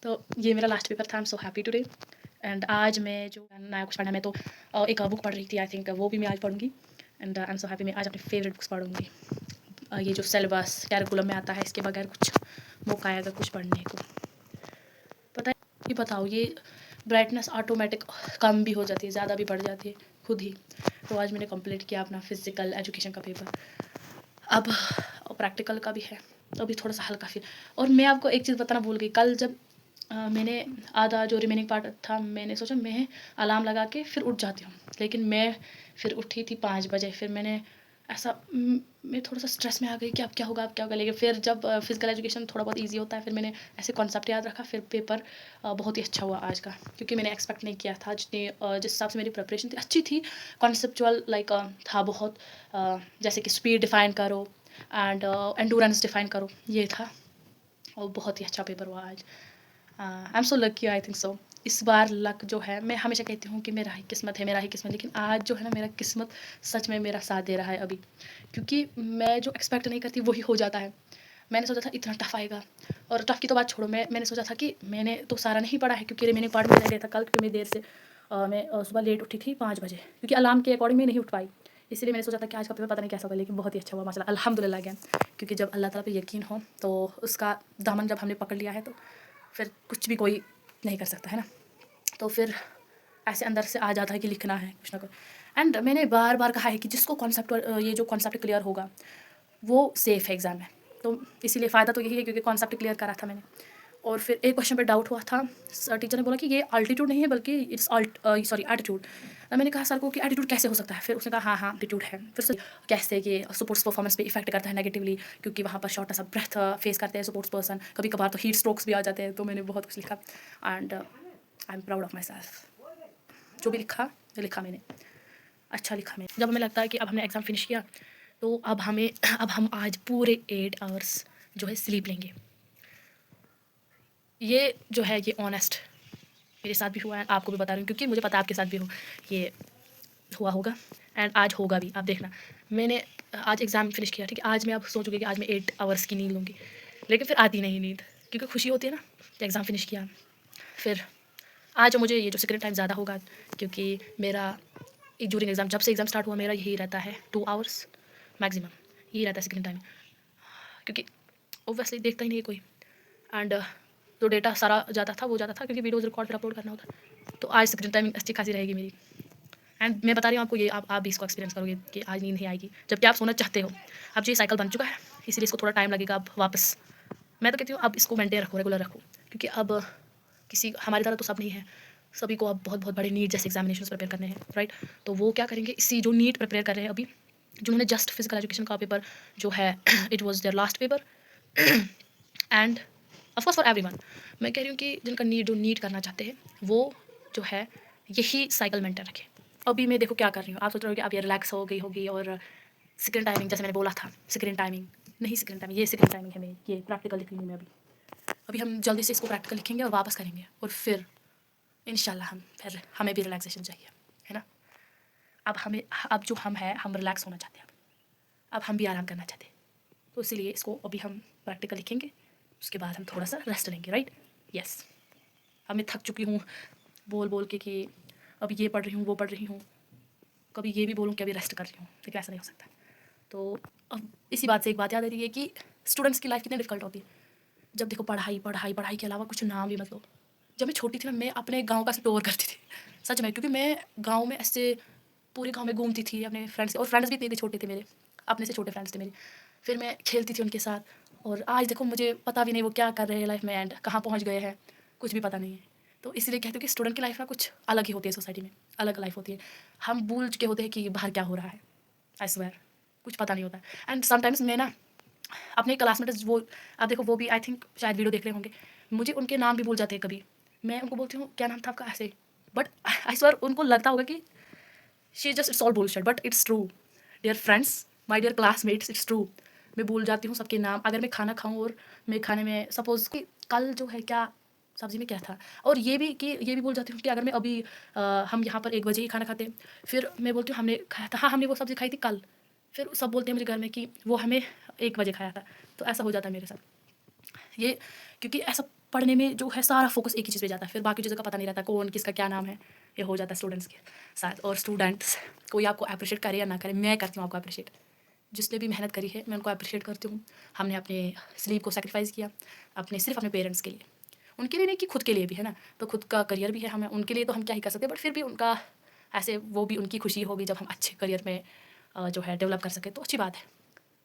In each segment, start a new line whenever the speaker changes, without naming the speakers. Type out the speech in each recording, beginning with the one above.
तो ये मेरा लास्ट पेपर था। आई am so happy today. And आज मैं जो नया कुछ पढ़ा, मैं तो एक बुक पढ़ रही थी, आई थिंक वो भी मैं आज पढ़ूंगी। And I am so happy, मैं आज अपनी फेवरेट बुक्स पढ़ूंगी। ये जो सिलेबस कैरिकुलम में आता है, इसके बगैर कुछ मौका आएगा कुछ पढ़ने को। पता है, ये बताओ, ये ब्राइटनेस ऑटोमेटिक कम भी हो जाती है, ज़्यादा भी बढ़ जाती है खुद ही। तो आज मैंने कंप्लीट किया अपना फिजिकल एजुकेशन का पेपर। अब प्रैक्टिकल का भी है, तो अभी थोड़ा सा हल्का फील। और मैं आपको एक चीज़ बताना भूल गई, कल जब मैंने आधा जो रिमेनिंग पार्ट था, मैंने सोचा मैं अलार्म लगा के फिर उठ जाती हूँ, लेकिन मैं फिर उठी थी 5 बजे। फिर मैंने ऐसा मैं थोड़ा सा स्ट्रेस में आ गई कि अब क्या होगा, अब क्या होगा। लेकिन फिर जब फिजिकल एजुकेशन थोड़ा बहुत इजी होता है, फिर मैंने ऐसे कॉन्सेप्ट याद रखा, फिर पेपर बहुत ही अच्छा हुआ आज का, क्योंकि मैंने एक्सपेक्ट नहीं किया था। जिस हिसाब से मेरी प्रिपरेशन थी अच्छी थी, कॉन्सेप्चुअल लाइक था बहुत, जैसे कि स्पीड डिफ़ाइन करो एंड एंडोरेंस डिफ़ाइन करो, ये था। और बहुत ही अच्छा पेपर हुआ आज। आई am so lucky, I think so. इस बार लक जो है, मैं हमेशा कहती हूँ कि मेरा ही किस्मत है, मेरा ही किस्मत, लेकिन आज जो है ना, मेरा किस्मत सच में मेरा साथ दे रहा है अभी। क्योंकि मैं जो एक्सपेक्ट नहीं करती वही हो जाता है। मैंने सोचा था इतना टफ आएगा, और टफ की तो बात छोड़ो, मैंने सोचा था कि मैंने तो सारा नहीं पढ़ा है, क्योंकि रिमेनिंग पार्ट में रह गया था कल, क्योंकि मैं देर से मैं सुबह लेट उठी थी 5 बजे, क्योंकि अलार्म के अकॉर्डिंग मैं नहीं उठ पाई। इसलिए मैंने सोचा था कि आज का पेपर पता नहीं कैसा होगा, लेकिन बहुत ही अच्छा हुआ माशाल्लाह, अल्हम्दुलिल्लाह अगेन। क्योंकि जब अल्लाह ताला पे यकीन हो, तो उसका दामन जब हमने पकड़ लिया है, तो फिर कुछ भी कोई नहीं कर सकता है ना। तो फिर ऐसे अंदर से आ जाता है कि लिखना है कुछ ना कुछ। एंड मैंने बार बार कहा है कि जिसको कॉन्सेप्ट ये जो कॉन्सेप्ट क्लियर होगा वो सेफ़ है एग्ज़ाम में। तो इसीलिए फ़ायदा तो यही है, क्योंकि कॉन्सेप्ट क्लियर करा था मैंने। और फिर एक क्वेश्चन पे डाउट हुआ था, टीचर ने बोला कि ये अल्टीट्यूड नहीं है, बल्कि इट्स सॉरी एटीट्यूड। मैंने कहा सर को कि एटीट्यूड कैसे हो सकता है? फिर उसने कहा हाँ हाँ एटीट्यूड है। फिर से कैसे कि स्पोर्ट्स परफॉर्मेंस पे इफेक्ट करता है नेगेटिवली, क्योंकि वहाँ पर शॉर्ट सा ब्रेथ फेस करते हैं स्पोर्ट्स पर्सन, कभी कभार तो हीट स्ट्रोक्स भी आ जाते हैं। तो मैंने बहुत कुछ लिखा, and I am proud of my self. जो भी लिखा लिखा मैंने, अच्छा लिखा मैंने। जब हमें लगता है कि अब हमने एग्ज़ाम फिनिश किया, तो अब हम आज पूरे 8 आवर्स जो है स्लीप लेंगे। ये जो है ये ऑनेस्ट मेरे साथ भी हुआ है, आपको भी बता रही हूँ, क्योंकि मुझे पता है आपके साथ भी ये हुआ होगा, एंड आज होगा भी। आप देखना, मैंने आज एग्ज़ाम फिनिश किया, ठीक है। आज मैं अब सोचूंगी कि आज मैं 8 आवर्स की नींद लूँगी, लेकिन फिर आती नहीं नींद, क्योंकि खुशी होती है ना कि एग्ज़ाम फिनिश किया। फिर आज मुझे ये जो स्क्रीन टाइम ज़्यादा होगा, क्योंकि मेरा ड्यूरिंग एग्ज़ाम, जब से एग्ज़ाम स्टार्ट हुआ, मेरा यही रहता है 2 आवर्स मैक्सिमम, यही रहता है स्क्रीन टाइम। क्योंकि ओबियसली देखता ही नहीं है कोई, एंड जो डेटा सारा जाता था वो जाता था, क्योंकि वीडियोज़ रिकॉर्ड फिर अपलोड करना होता। तो आज स्क्रीन टाइमिंग अच्छी खासी रहेगी मेरी। एंड मैं बता रही हूँ आपको, ये आप भी इसको एक्सपीरियंस करोगे कि आज नींद नहीं आएगी, जबकि आप सोना चाहते हो। अब जो ये साइकिल बन चुका है, इसीलिए इसको थोड़ा टाइम लगेगा अब वापस। मैं तो कहती हूँ अब इसको मेंटेन रखो, रेगुलर रखो, क्योंकि अब किसी हमारी तरह तो सब नहीं है, सभी को अब बहुत बहुत बड़े नीट जैसे एग्जामिनेशन प्रिपेयर करने हैं, राइट। तो वो क्या करेंगे, इसी जो नीट प्रिपेयर कर रहे हैं अभी, जिन्होंने जस्ट फिजिकल एजुकेशन का पेपर जो है it was their last paper, and of course for everyone, मैं कह रही हूँ कि जिनका नीट जो नीट करना चाहते हैं, वो जो है यही साइकिल मेंटेन रखें। अभी मैं देखो क्या कर रही हूँ, आप सोच रहे हो कि अब ये रिलैक्स हो गई होगी, और स्क्रीन टाइमिंग जैसे मैंने बोला था, स्क्रीन टाइमिंग नहीं, स्क्रीन टाइमिंग, ये स्क्रीन टाइमिंग है मेरी, ये प्रैक्टिकल लिख रही हूँ मैं अभी। अभी हम जल्दी से इसको प्रैक्टिकल लिखेंगे और वापस करेंगे, और फिर इंशाल्लाह फिर हमें भी रिलैक्सेशन चाहिए, है ना। अब जो हम हैं, हम रिलैक्स होना चाहते हैं, अब हम भी आराम करना चाहते हैं। तो इसीलिए इसको अभी हम प्रैक्टिकल लिखेंगे, उसके बाद हम थोड़ा सा रेस्ट लेंगे, राइट। यस, अब मैं थक चुकी हूँ बोल बोल के कि अभी ये पढ़ रही हूँ वो पढ़ रही हूँ, कभी ये भी बोलूँ कि अभी रेस्ट कर रही हूँ, लेकिन ऐसा नहीं हो सकता। तो अब इसी बात से एक बात याद आ रही है कि स्टूडेंट्स की लाइफ कितनी डिफिकल्ट होती है। जब देखो पढ़ाई पढ़ाई पढ़ाई के अलावा कुछ नाम भी मतलब। जब मैं छोटी थी ना, मैं अपने गांव का टूर करती थी, सच में, क्योंकि मैं गांव में ऐसे पूरे गांव में घूमती थी अपने फ्रेंड्स से, और फ्रेंड्स भी इतने छोटे थे मेरे, अपने से छोटे फ्रेंड्स थे मेरे। फिर मैं खेलती थी उनके साथ, और आज देखो मुझे पता भी नहीं वो क्या कर रहे हैं लाइफ में, एंड कहाँ पहुँच गए हैं, कुछ भी पता नहीं है। तो इसलिए कहती हूँ कि स्टूडेंट की लाइफ ना कुछ अलग ही होती है, सोसाइटी में अलग लाइफ होती है। हम भूल चुके होते हैं कि बाहर क्या हो रहा है, आई स्वेयर, कुछ पता नहीं होता। एंड समटाइम्स मैं ना अपने क्लासमेट्स, वो आप देखो, वो भी आई थिंक शायद वीडियो देख रहे होंगे, मुझे उनके नाम भी भूल जाते हैं कभी। मैं उनको बोलती हूँ क्या नाम था आपका, ऐसे, बट आई स्वेयर उनको लगता होगा कि she just it's all bullshit, but it's true dear friends, my dear classmates, it's true. मैं भूल जाती हूँ सबके नाम। अगर मैं खाना खाऊँ और मैं खाने में सपोज कि कल जो है क्या सब्जी में क्या था, और ये भी भूल जाती हूँ कि अगर मैं अभी हम यहाँ पर 1 बजे ही खाना खाते हैं, फिर मैं बोलती हूँ हमने खाया था, हाँ हमने वो सब्ज़ी खाई थी कल, फिर सब बोलते हैं मुझे घर में कि वो हमें 1 बजे खाया था। तो ऐसा हो जाता है मेरे साथ ये, क्योंकि ऐसा पढ़ने में जो है सारा फोकस एक ही चीज़ पे जाता है, फिर बाकी चीज़ों का पता नहीं रहता कौन किसका क्या नाम है, ये हो जाता है स्टूडेंट्स के साथ। और स्टूडेंट्स कोई आपको अप्रिशिएट करे या ना करे, मैं करती हूँ आपको अप्रिशिएट। जिसने भी मेहनत करी है मैं उनको अप्रिशिएट करती हूँ। हमने अपने स्लीप को सेक्रीफाइस किया सिर्फ अपने पेरेंट्स के लिए, उनके लिए नहीं कि खुद के लिए भी, है ना। तो खुद का करियर भी है, हमें उनके लिए तो हम क्या ही कर सकते हैं, बट फिर भी उनका ऐसे वो भी उनकी खुशी होगी जब हम अच्छे करियर में जो है डेवलप कर सकें, तो अच्छी बात है।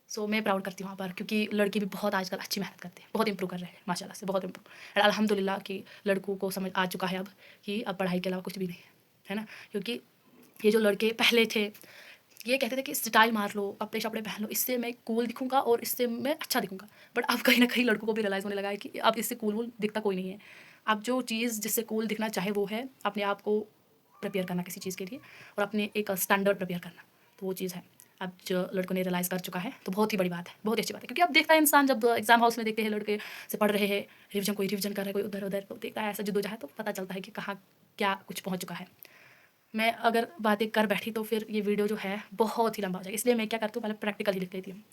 सो मैं प्राउड करती हूँ वहाँ पर, क्योंकि लड़के भी बहुत आजकल अच्छी मेहनत करते हैं, बहुत इंप्रूव कर रहे हैं माशाल्लाह से, बहुत इंप्रूव। और अल्हम्दुलिल्लाह कि लड़कों को समझ आ चुका है अब कि अब पढ़ाई के अलावा कुछ भी नहीं है ना। क्योंकि ये जो लड़के पहले थे ये कहते थे कि स्टाइल मार लो, कपड़े शपड़े पहन लो, इससे मैं कूल दिखूंगा और इससे मैं अच्छा दिखूंगा। बट अब कहीं ना कहीं लड़कों को भी रियलाइज़ होने लगा है कि अब इससे कूल वूल दिखता कोई नहीं है। अब जो चीज़ जिससे कूल दिखना चाहे वो है अपने आप को प्रिपेयर करना किसी चीज़ के लिए और अपने एक स्टैंडर्ड प्रिपेयर करना, तो वो चीज़ है। अब जो लड़कों ने रियलाइज़ कर चुका है तो बहुत ही बड़ी बात है, बहुत ही अच्छी बात है। क्योंकि अब देखता है इंसान जब एग्जाम हाउस में देखते हैं लड़के से पढ़ रहे हैं, रिविजन कोई रिविजन कर रहा है, कोई उधर उधर, तो देखता है ऐसा जद्दोजहद, तो पता चलता है कि कहाँ क्या कुछ पहुँच चुका है। मैं अगर बातें कर बैठी तो फिर ये वीडियो जो है बहुत ही लंबा हो जाएगा, इसलिए मैं क्या करती हूँ पहले प्रैक्टिकल ही लिख लेती हूँ।